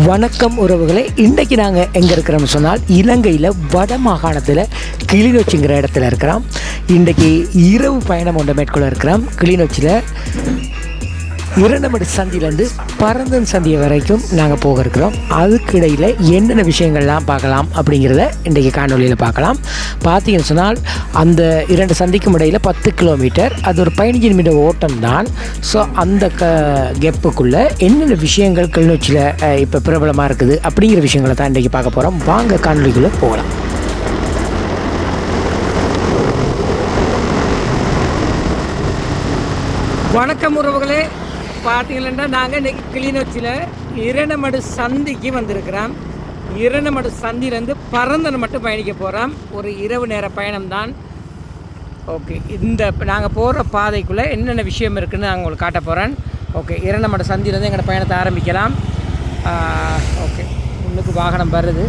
வணக்கம் உறவுகளே, இன்றைக்கு நாங்கள் எங்கே இருக்கிறோம்னு சொன்னால் இலங்கையில் வட மாகாணத்தில் கிளிநொச்சிங்கிற இடத்துல இருக்கிறோம். இன்றைக்கி இரவு பயணம் ஒன்றை மேற்கொள்ள இருக்கிறோம். கிளிநொச்சியில் இரண்டமடு சந்தியிலேருந்து பரந்தன் சந்தியை வரைக்கும் நாங்கள் போக இருக்கிறோம். அதுக்கு இடையில் என்னென்ன விஷயங்கள்லாம் பார்க்கலாம் அப்படிங்கிறத இன்றைக்கி காணொலியில் பார்க்கலாம். பார்த்தீங்கன்னு சொன்னால் அந்த இரண்டு சந்திக்கும் இடையில் 10 கிலோமீட்டர், அது ஒரு 15 நிமிட ஓட்டம் தான். ஸோ அந்த கெப்புக்குள்ளே என்னென்ன விஷயங்கள் கிளிநொச்சியில் இப்போ பிரபலமாக இருக்குது அப்படிங்கிற விஷயங்களை தான் இன்றைக்கி பார்க்க போகிறோம். வாங்க காணொலிக்குள்ளே போகலாம். வணக்கம் உறவுகளே, பார்த்தீங்கன்னா நாங்கள் இன்றைக்கி கிளிநொச்சியில் இரண்டமடு சந்திக்கு வந்திருக்கிறோம். இரண்டமடு சந்தியிலேருந்து பரந்தன் மட்டும் பயணிக்க போகிறோம். ஒரு இரவு நேர பயணம்தான். ஓகே, இந்த நாங்கள் போகிற பாதைக்குள்ளே என்னென்ன விஷயம் இருக்குதுன்னு நான் உங்களுக்கு காட்ட போகிறேன். ஓகே, இரண்டமடு சந்தியிலேருந்து எங்களோட பயணத்தை ஆரம்பிக்கலாம். ஓகே, முன்னுக்கு வாகனம் வருது.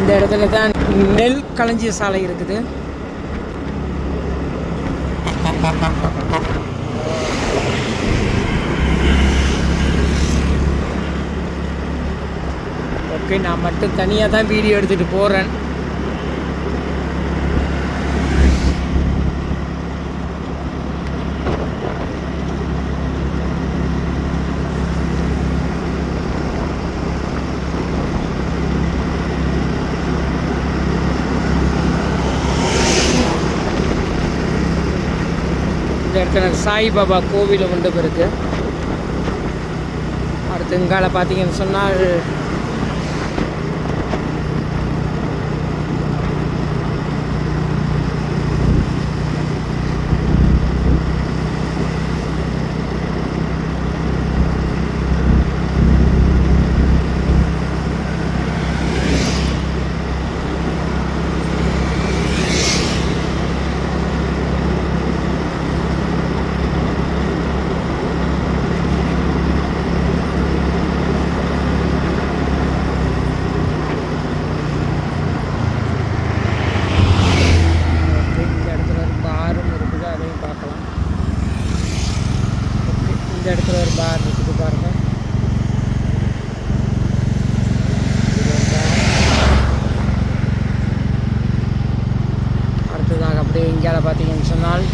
இந்த இடத்துல தான் நெல் களஞ்சிய சாலை இருக்குது. ஓகே, நான் மட்டும் தனியாக தான் வீடியோ எடுத்துகிட்டு போகிறேன். இந்த இடத்துல சாய்பாபா கோவில் ஒன்று இருக்குது. அடுத்து இங்கால பார்த்தீங்கன்னு சொன்னால் இந்த இடத்துல ஒரு பார் இருக்குது பாருங்க. அடுத்ததாக அப்படியே இங்கால பார்த்தீங்கன்னு சொன்னால்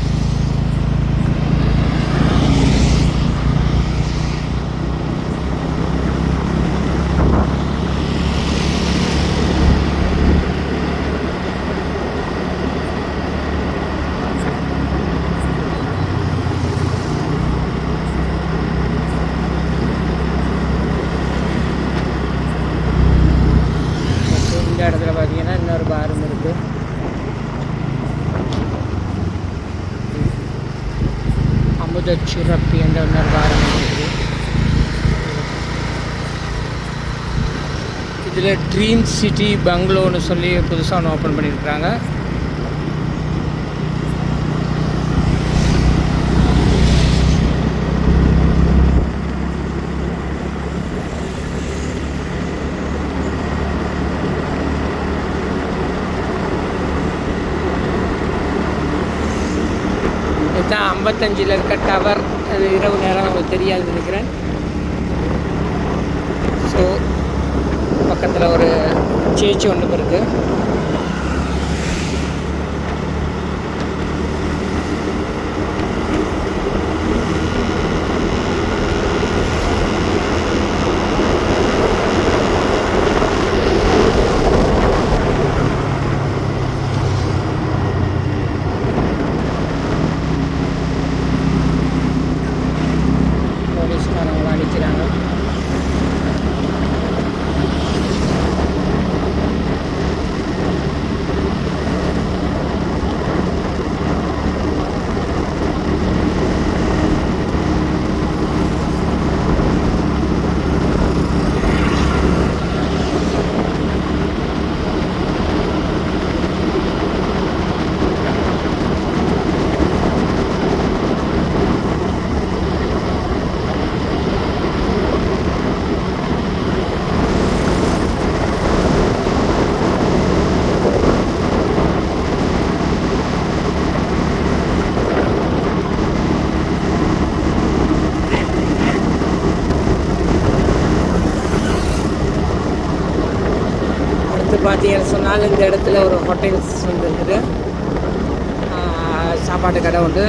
இடத்துல பார்த்தீங்கன்னா இன்னொரு பாரும் இருக்குது. அமுத சிறப்பு என்ற இன்னொரு பாரம் இருக்குது. இதில் ட்ரீம் சிட்டி பங்களோன்னு சொல்லி புதுசாக ஒன்று ஓப்பன் பண்ணியிருக்கிறாங்க. இதுதான் 55 இருக்க டவர். அது இரவு நேரம் உங்களுக்கு தெரியாதுன்னு நினைக்கிறேன். ஸோ பக்கத்தில் ஒரு சேர்ச்சி ஒன்று இருக்குது. பார்த்தீங்கன்னு சொன்னால் இந்த இடத்துல ஒரு ஹோட்டல்ஸ் வந்து இருக்குது, சாப்பாட்டு கடை உண்டு.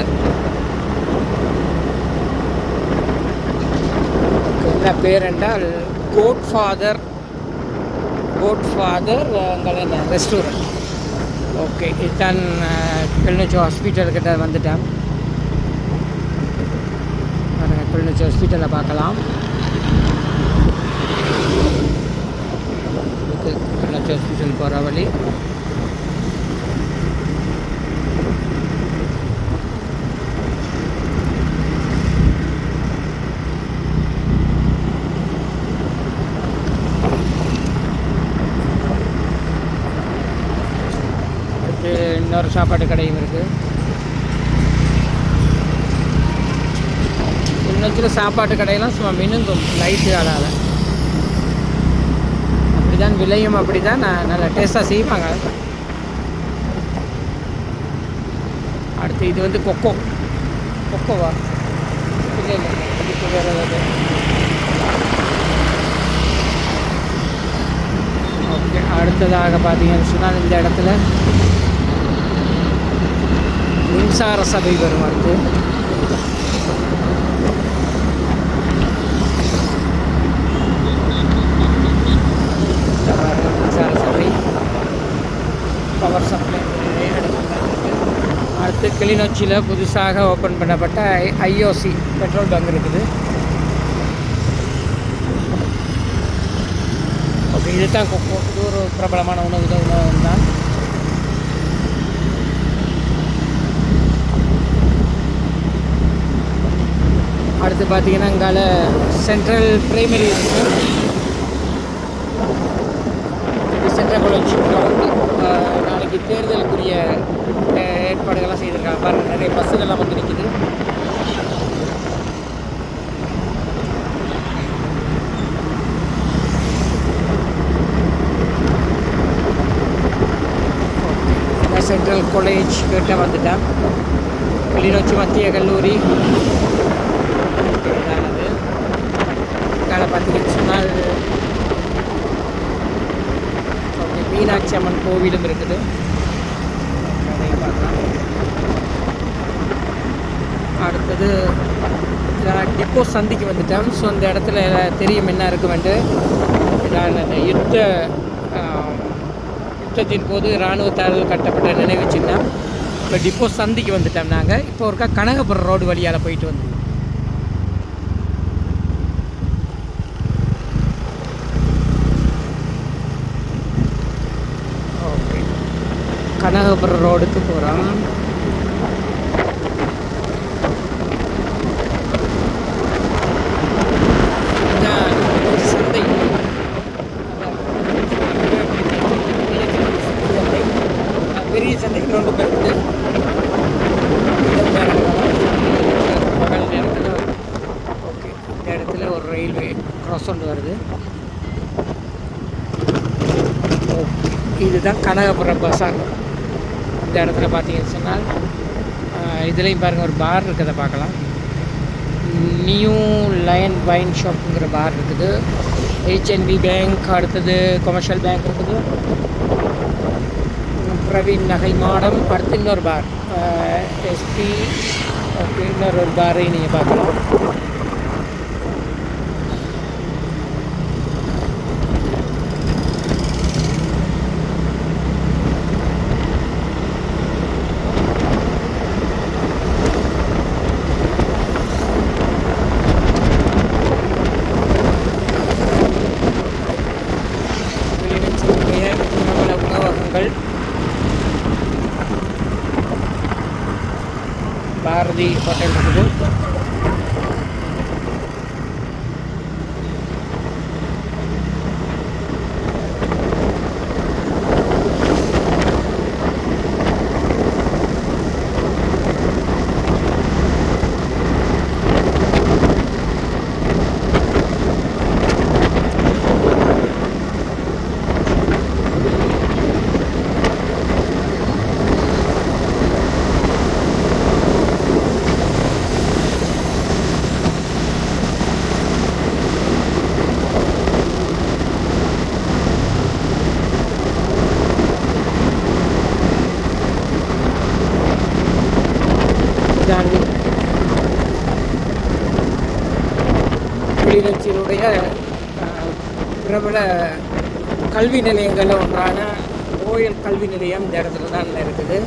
என்ன பேர் என்றால் கோட்ஃபாதர் அங்கே என்ன ரெஸ்டாரண்ட். ஓகே, இதுதான் கிளிநொச்சி ஹாஸ்பிட்டல்கிட்ட வந்துட்டேன். கிளிநொச்சி ஹாஸ்பிட்டலில் பார்க்கலாம். கிளிநொச்சி ஹாஸ்பிட்டல் போகிற வழி. இன்னொரு சாப்பாட்டு கடையும் இருக்குது. கிளிநொச்சியில் சாப்பாட்டு கடையெல்லாம் சும்மா மினுங்கும் லைட்டு ஆளால். அப்படி தான் விலையும் அப்படி தான் நல்லா டேஸ்ட்டாக செய்வாங்க. அடுத்து இது வந்து கொக்கோவா இல்லை இதுக்கு வேறு ஏதாவது. ஓகே, அடுத்ததாக பார்த்தீங்கன்னு சொன்னால் இந்த இடத்துல மின்சார சபை வரும். அடுத்து மின்சார சபை, பவர் சப்ளை. அடுத்து கிளிநொச்சியில் புதுசாக ஓப்பன் பண்ணப்பட்ட ஐஓசி பெட்ரோல் பங்க் இருக்குது. ஓகே, இதுதான் கொக்கோ. இது ஒரு பிரபலமான உணவு தான். அடுத்து பார்த்தீங்கன்னா இங்கால சென்ட்ரல் பிரைமரி இருக்குது. Central college ground. நாளைக்கு தேர்தலுக்குரிய ஏற்பாடுகள்லாம் செய்திருக்காங்க. பாருங்கள், நிறைய பஸ்ஸுகள்லாம் வந்து நிற்கிது. சென்ட்ரல் காலேஜ் கிட்ட வந்துட்டேன். கிளிநொச்சி மத்திய கல்லூரி இதானது. இங்கால பார்த்தீங்கன்னு சொன்னால் மீனாட்சி அம்மன் கோவிலும் இருக்குது. அதையும் பார்க்கலாம். அடுத்தது டிப்போ சந்திக்கு வந்துட்டேன். ஸோ அந்த இடத்துல தெரியும் என்ன இருக்குமென்று. யுத்தத்தின் போது இராணுவத்தால் கட்டப்பட்ட நினைவு சின்னம். இப்போ டிப்போ சந்திக்கு வந்துட்டோம் நாங்கள். இப்போ ஒருக்கா கனகபுரம் ரோடு வழியால் போயிட்டு வந்து ஓகே கனகபுரம் ரோடுக்கு போகிறோம். சந்தை பெரிய சந்தை கொண்டு போயிருக்குது. பகல் நேரத்தில் ஓகே இந்த இடத்துல ஒரு ரயில்வே க்ராஸ் கொண்டு வருது. ஓகே, இதுதான் கனகபுரம் பஸார். இந்த இடத்துல பார்த்தீங்கன்னு சொன்னால் இதுலேயும் பாருங்கள் ஒரு பார் இருக்கிறத பார்க்கலாம். நியூ லயன் வைன் ஷாப்புங்கிற பார் இருக்குது. HNB பேங்க், அடுத்தது கொமர்ஷியல் பேங்க் இருக்குது. பிரவீன் நகை மாடம், அடுத்து இன்னொரு பார் SP. ஓகே, இன்னொரு பாரை நீங்கள் பார்க்கலாம். உணவகங்கள் பாரதி ஹோட்டல் இருக்குது. கிளிநொச்சியினுடைய பிரபல கல்வி நிலையங்களில் ஒன்றான ரோயல் கல்வி நிலையம் இந்த இடத்துல தான் இருக்குது.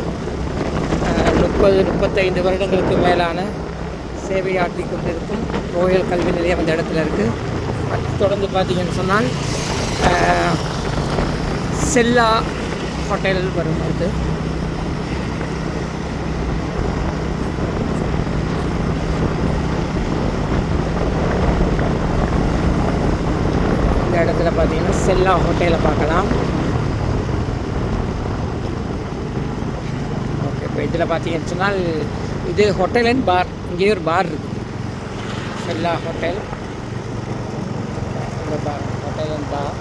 30-35 வருடங்களுக்கு மேலான சேவையாற்றி கொண்டிருக்கும் ரோயல் கல்வி நிலையம் அந்த இடத்துல இருக்குது. தொடர்ந்து பார்த்தீங்கன்னு சொன்னால் செல்லா ஹோட்டல் வரும். அது இந்த இடத்துல பார்த்தீங்கன்னா செல்லா ஹோட்டலை பார்க்கலாம். ஓகே, இப்போ இதில் பார்த்தீங்கன்னு சொன்னால் இது ஹோட்டல் அண்ட் பார். இங்கே ஒரு பார் இருக்குது, செல்லா ஹோட்டல். இந்த பார் ஹோட்டல் அண்ட் பார்.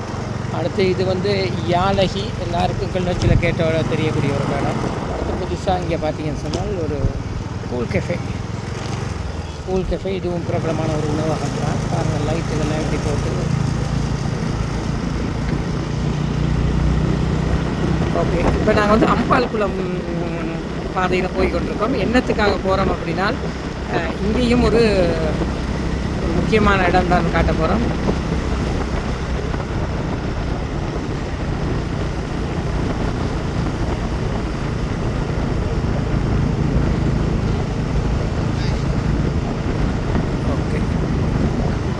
அடுத்து இது வந்து யாழகி, எல்லாருக்கும் கிளிநொச்சியில் கேட்டோட தெரியக்கூடிய ஒரு இடம். அடுத்து புதுசாக இங்கே பார்த்தீங்கன்னு சொன்னால் ஒரு கூல் கெஃபே. கூல் கெஃபே இதுவும் பிரபலமான ஒரு உணவகம் தான். பாருங்கள், லைட் இதெல்லாம் எப்படி போட்டு. ஓகே, இப்போ நாங்கள் வந்து அம்பாள்குளம் பாதையில் போய் கொண்டிருக்கோம். என்னத்துக்காக போகிறோம் அப்படின்னா, இங்கேயும் ஒரு முக்கியமான இடம் தான் காட்ட போகிறோம்.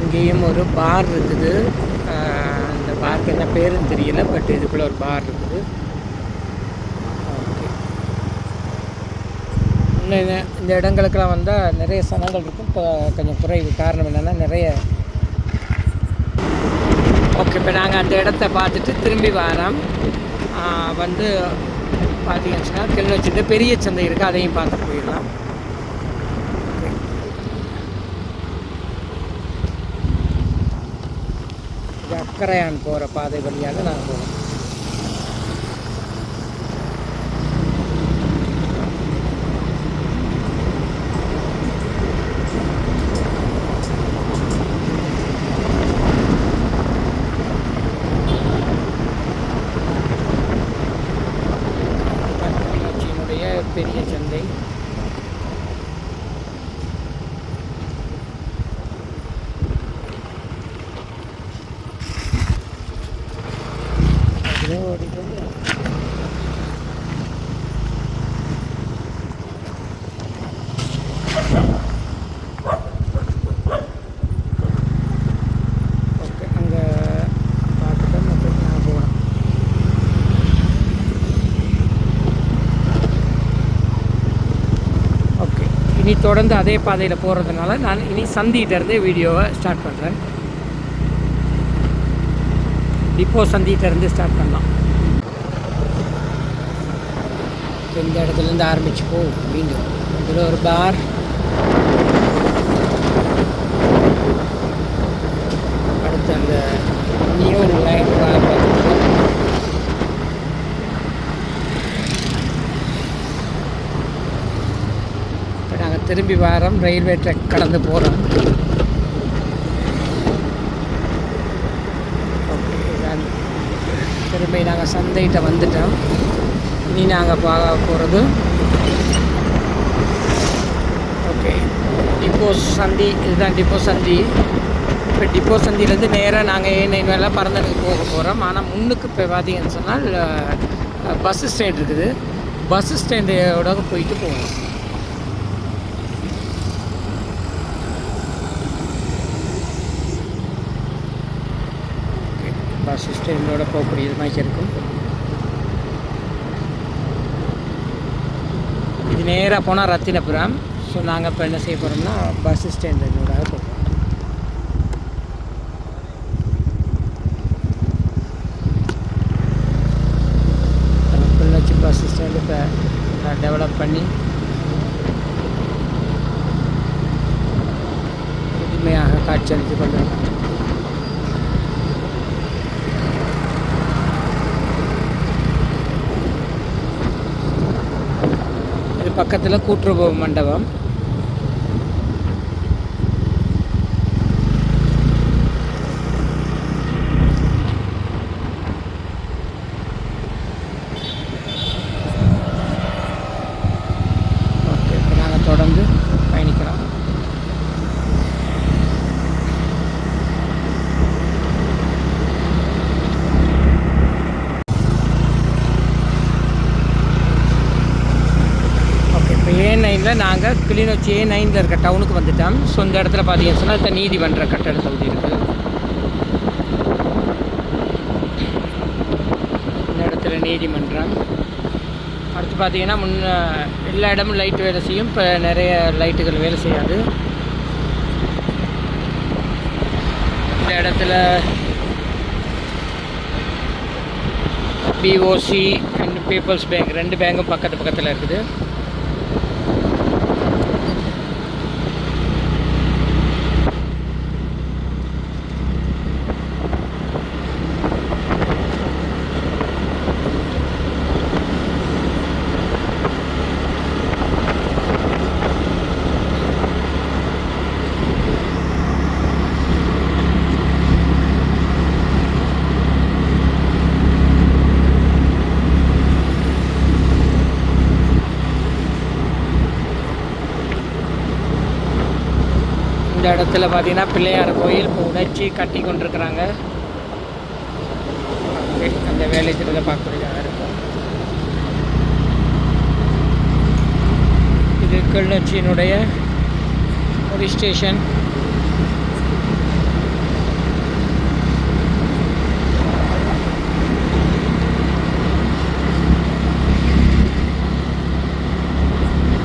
இங்கேயும் ஒரு பார் இருக்குது. அந்த பார்க்கு என்ன பேருன்னு தெரியல, பட் இதுக்குள்ளே ஒரு பார் இருக்குது. ஓகே, இன்னும் இந்த இடங்களுக்கெல்லாம் வந்தால் நிறைய சனங்கள் இருக்கும். இப்போ கொஞ்சம் குறைவு. காரணம் என்னென்னா நிறைய. ஓகே, இப்போ நாங்கள் அந்த இடத்த பார்த்துட்டு திரும்பி வரோம். வந்து பார்த்தீங்கன்னா கிளிநொச்சியில் பெரிய சந்தை இருக்குது, அதையும் பார்த்து போயிடலாம். அக்கரையான் போகிற பாதை வழியாக நாங்கள் போவோம். கிளிநொச்சியினுடைய பெரிய சந்தை. இனி தொடர்ந்து அதே பாதையில் போகிறதுனால நான் இனி சந்திகிட்டேருந்தே வீடியோவை ஸ்டார்ட் பண்ணுறேன். டிப்போ சந்திகிட்டேருந்து ஸ்டார்ட் பண்ணலாம். இந்த இடத்துலேருந்து ஆரம்பிச்சு போகும். மீண்டும் இதில் ஒரு பார். அடுத்து அந்த நியூ லைன் பார். திரும்பி வாரம் ரயில்வே ட்ராக் கடந்து போகிறோம். திரும்பி நாங்கள் சந்தைகிட்ட வந்துட்டோம். இனி நாங்கள் பார்க்க போகிறது ஓகே டிப்போ சந்தி. இதுதான் டிப்போ சந்தி. இப்போ டிப்போ சந்திலேருந்து நேராக நாங்கள் ஏன் வேலை பரந்தனுக்கு போக போகிறோம். ஆனால் முன்னுக்கு இப்போ பார்த்தீங்கன்னு சொன்னால் பஸ் ஸ்டாண்ட் இருக்குது. பஸ் ஸ்டாண்டோட போயிட்டு போவோம். பஸ் ஸ்டாண்டோட போகக்கூடியது மாதிரி இருக்கும். இது நேராக போனால் ரத்தினபுரம். ஸோ நாங்கள் இப்போ என்ன செய்ய போகிறோம்னா பஸ் ஸ்டாண்டோட போகிறோம். கிளிநொச்சி பஸ் ஸ்டாண்டு இப்போ டெவலப் பண்ணி புதுமையாக காட்சியளித்து கொண்டிருக்கோம். பக்கத்தில் கூட்டுறவு மண்டபம். ஓகே, இப்போ நாங்கள் தொடர்ந்து பயணிக்கலாம். கிளிநொச்சி A9 இருக்க டவுனுக்கு வந்துட்டோம். ஸோ இந்த இடத்துல பார்த்தீங்கன்னு சொன்னால் இந்த நீதிமன்ற கட்டட தொகுதி இருக்குது. இந்த இடத்துல நீதிமன்றம். அடுத்து பார்த்தீங்கன்னா எல்லா இடமும் லைட் வேலை செய்யும். இப்போ நிறைய லைட்டுகள் வேலை செய்யாது. இந்த இடத்துல BOC அண்ட் பீப்புள்ஸ் பேங்க் 2 பேங்கும் பக்கத்தில் இருக்குது. இந்த இடத்துல பார்த்தீங்கன்னா பிள்ளையார் கோயில் இப்போ உடைச்சி கட்டி கொண்டிருக்கிறாங்க. அந்த வேலை திட்டத்தை பார்க்கக்கூடியதாக இருக்கும். இது கிளிநொச்சியினுடைய போலீஸ் ஸ்டேஷன்.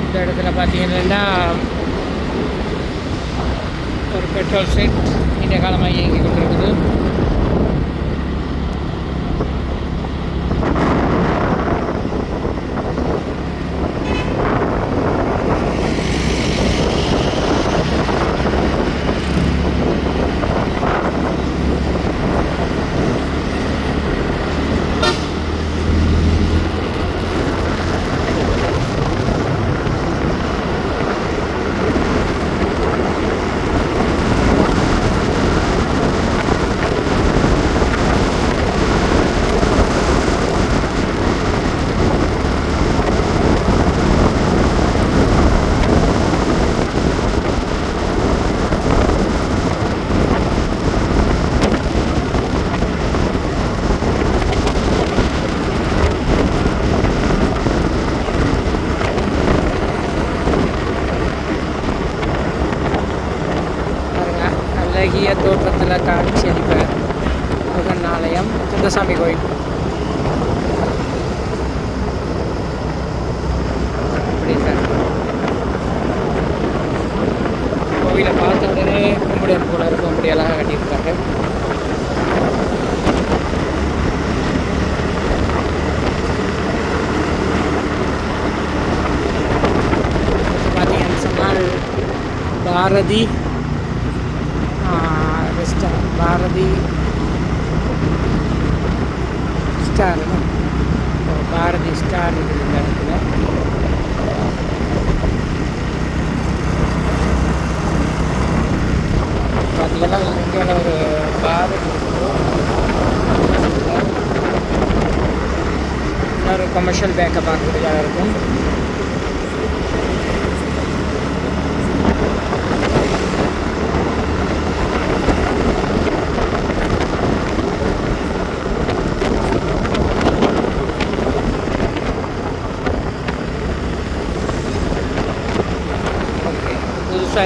இந்த இடத்துல பார்த்தீங்கன்னா ஒரு பெட்ரோல் செட் நீண்ட காலமாக இயங்கி கொண்டிருக்குது. அழகிய தோற்றத்தில் காட்சியளிப்ப முருகன் ஆலயம், கந்தசாமி கோயில். அப்படி சார் கோவிலை பார்த்த உடனே கும்பிடுறது போல இருக்கும். அப்படி அழகாக கட்டியிருக்காங்க. பார்த்தீங்கன்னு சொன்னால் பாரதி பாரதி ஸ்டார், பாரதி ஸ்டார் இருக்குது இந்த இடத்துல. பார்த்தீங்கன்னா இங்கே ஒரு பாரதி இன்னொரு கமர்ஷியல் பேங்கை பார்க்கக்கூடியதாக இருக்கும்.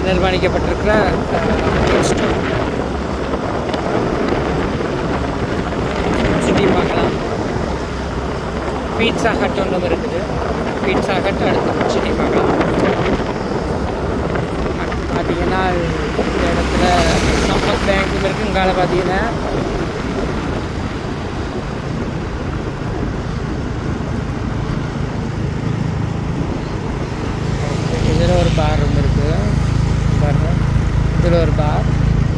நிர்மாணிக்கப்பட்டிருக்கிற சிட்டி பார்க்கலாம். பீட்சா ஹட் ஒன்றும் இருக்குது. பீட்சா ஹட் அடுத்து சிட்டி பார்க்கலாம். பார்த்தீங்கன்னா இந்த இடத்துல சம்பத் பேங்க்கும் இருக்குது. இங்கால பார்த்தீங்கன்னா இதில் ஒரு பார் ஒன்று இருக்குது. இதில் ஒரு பார்.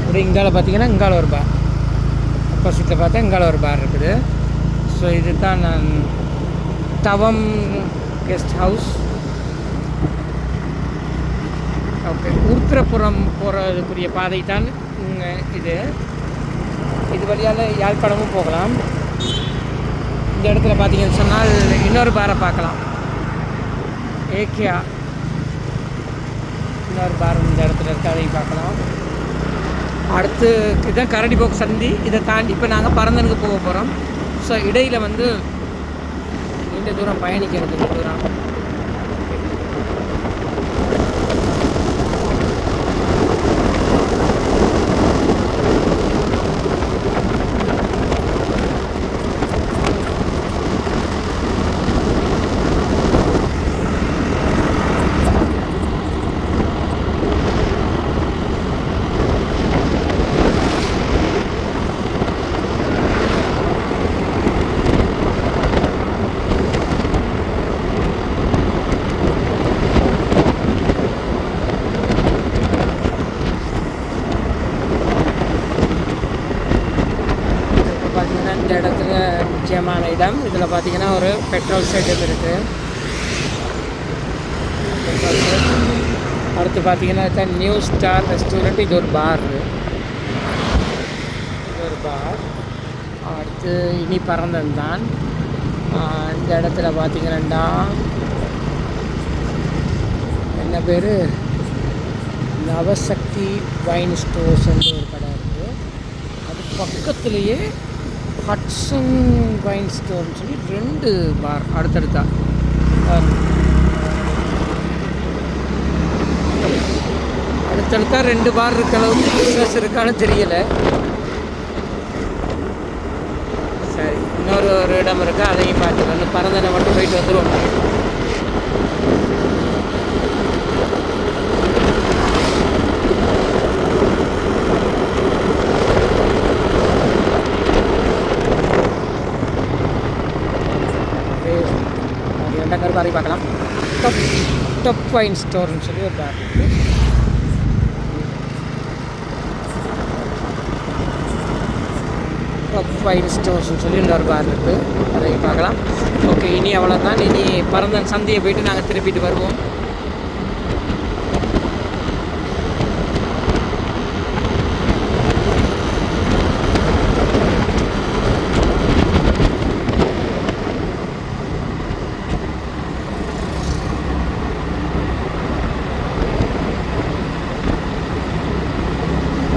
இப்படி இங்கால பார்த்தீங்கன்னா இங்கால ஒரு பார். ஆப்போசிட்டில் பார்த்தா இங்கால ஒரு பார் இருக்குது. ஸோ இது தான் நான் தவம் கெஸ்ட் ஹவுஸ். ஓகே, உருத்திரபுரம் போகிறதுக்குரிய பாதை தான் இது. இது வழியால் யாழ்ப்பாணமும் போகலாம். இந்த இடத்துல பார்த்தீங்கன்னு சொன்னால் இன்னொரு பாரை பார்க்கலாம். ஏகேஆ இன்னொரு பார் இந்த இடத்துல இருக்குது. அதையும் பார்க்கலாம். அடுத்து இதுதான் கரடிபோக்கு சந்தி. இதை தாண்டி இப்போ நாங்கள் பரந்தனுக்கு போக போகிறோம். ஸோ இடையில் நீண்ட தூரம் பயணிக்கிறது. தூரம் இடத்துல முக்கியமான இடம். இதில் பார்த்தீங்கன்னா ஒரு பெட்ரோல் செட்டும் இருக்குது. அடுத்து பார்த்தீங்கன்னா நியூ ஸ்டார் ரெஸ்டாரண்ட். இது ஒரு பார். அடுத்து இனி பரந்தன் தான். இந்த இடத்துல பார்த்தீங்கன்னா என்ன பேர், நவசக்தி வைன் ஸ்டோர்ஸ்ன்னு ஒரு கடை இருக்குது. அது பக்கத்துலேயே ஹட்சன் வைன் ஸ்டோர்னு சொல்லி 2 பார் அடுத்தடுத்தா. அடுத்தடுத்தா 2 பார் இருக்க அளவுக்கு பிஸ்னஸ் இருக்கான்னு தெரியலை. சரி, இன்னொரு இடம் இருக்குது, அதையும் பார்த்துக்கணும். பரந்தனை மட்டும் போயிட்டு வந்துடுவோம். இடங்கள் மாதிரி பார்க்கலாம். டாப் வைன் ஸ்டோர்னு சொல்லி ஒரு பார் இருக்குது. டாப் வைன் ஸ்டோர்ஸ்னு சொல்லி இன்னொரு பார் இருக்குது, அதையும் பார்க்கலாம். ஓகே, இனி அவ்வளோதான். இனி பரந்தன் சந்தையை போய்ட்டு நாங்கள் திருப்பிட்டு வருவோம்.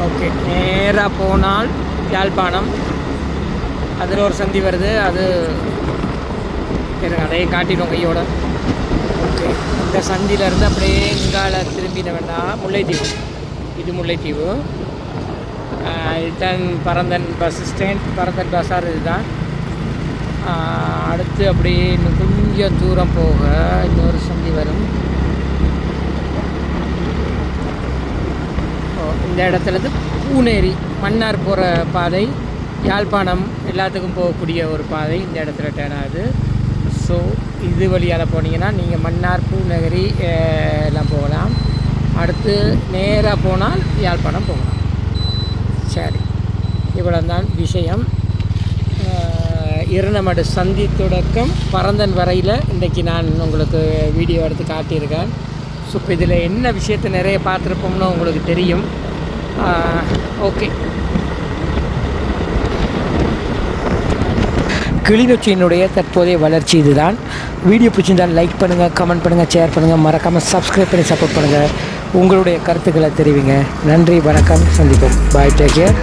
ஓகே, நேராக போனால் யாழ்ப்பாணம். அதில் ஒரு சந்தி வருது, அது அதையே காட்டிடும் கையோட. ஓகே, இந்த சந்தியிலேருந்து அப்படியே இங்கால திரும்பின வேண்டாம். முல்லைத்தீவு, இது முல்லைத்தீவு. இதுதான் பரந்தன் பஸ் ஸ்டாண்ட், பரந்தன் பஸார் இதுதான். அடுத்து அப்படியே இன்னும் கொஞ்சம் தூரம் போக இன்னொரு சந்தி வரும். இந்த இடத்துலேருந்து பூனேரி மன்னார் போகிற பாதை, யாழ்ப்பாணம் எல்லாத்துக்கும் போகக்கூடிய ஒரு பாதை இந்த இடத்துல டேர்ன் ஆகுது. ஸோ இது வழியால் போனீங்கன்னா நீங்கள் மன்னார், பூநகரி எல்லாம் போகலாம். அடுத்து நேராக போனால் யாழ்ப்பாணம் போகலாம். சரி, இவ்வளோ தான் விஷயம். இரணமடு சந்தி தொடக்கம் பரந்தன் வரையில் இன்றைக்கி நான் உங்களுக்கு வீடியோ எடுத்து காட்டியிருக்கேன். ஸோ இப்போ இதில் என்ன விஷயத்தை நிறைய பார்த்துருப்போம்னு உங்களுக்கு தெரியும். ஓகே, கிளிநொச்சியினுடைய தற்போதைய வளர்ச்சி இதுதான். வீடியோ பிடிச்சிருந்தால் லைக் பண்ணுங்கள், கமெண்ட் பண்ணுங்கள், ஷேர் பண்ணுங்கள், மறக்காமல் சப்ஸ்கிரைப் பண்ணி சப்போர்ட் பண்ணுங்கள். உங்களுடைய கருத்துக்களை தெரிவிங்க. நன்றி, வணக்கம், சந்திப்போம். பாய், டேக் கேர்.